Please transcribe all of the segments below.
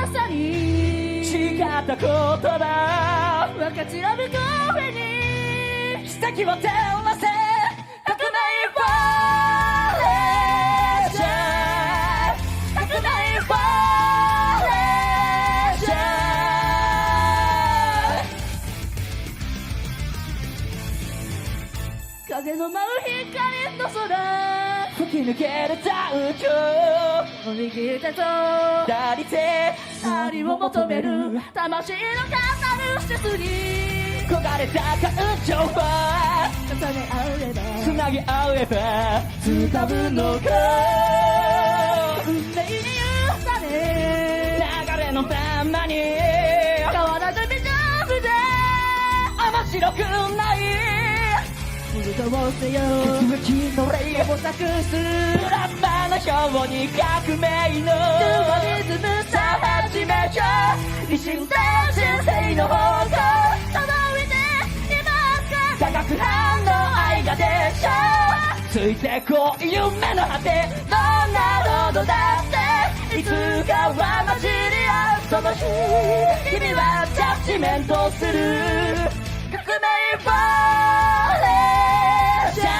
まさに違ったことだ分かちらぶ声に奇跡を照らせ革命フォーレージャー革命フォーレージャー風の舞う光の空吹き抜ける残響握ったと左手光を求める魂のカタルシスに焦がれた感情は重ね合えばつなぎ合えば掴むのか運命に委ね流れのままに変わらず未熟で面白くないどうせよ血の霊模索するラッパの表に革命のドゥアリズムさあ始めよう理心と人生の方向届いていますか化学反応愛がでしょうついてこい夢の果てどんなロードだっていつかは混じり合うその日君はジャッジメントする革命フォーレージャー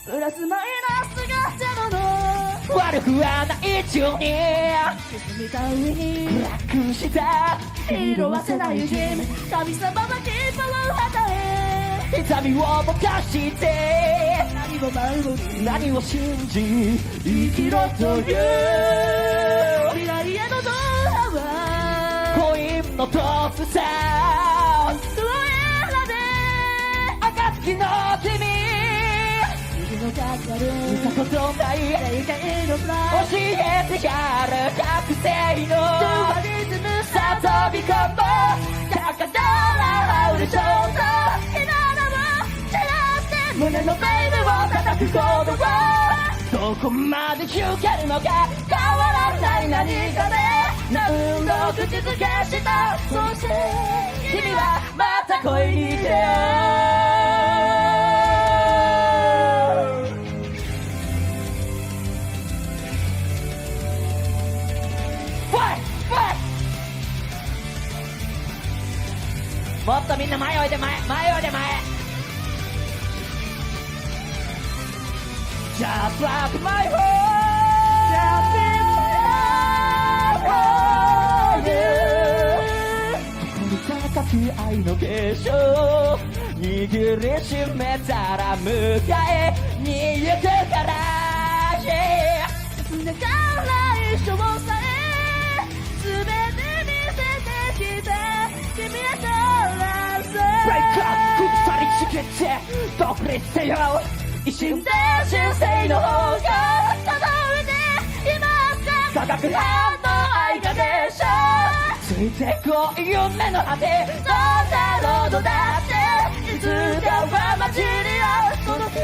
プラスマイナスが邪魔の悪くはない中に進みた上に暗くした色褪せない夢神様は希望を与え痛みをぼかして何を守り何を信じ生きろという未来へのドアはコインのトスさどうやらで暁の君君のかかる見たことない正解のフライ教えてやる覚醒のドゥアリズムさあ飛び込もう高さら羽る衝動今のを照らして胸のベイブを叩くことをどこまで行けるのか変わらない何かで何度口づけしたそして君はまた恋に出会うもっとみんな前おいで前おいで前 Just like my heart Just like you 誇り高き愛の結晶握りしめたら迎えに行くから、yeah 常から一生さえ全て見せてきた君へとラス Break up 腐りしきって独立せよ一瞬で人生の方が届いていますか化学反応愛がでしょついてこい夢の果てどんなロードだっていつかは混じり合うその日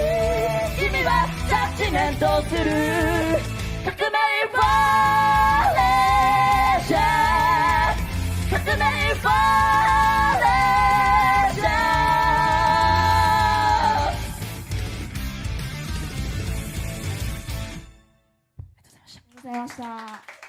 君はジャッジメントする革命フォーレージャー革命フォーレージャーありがとうございました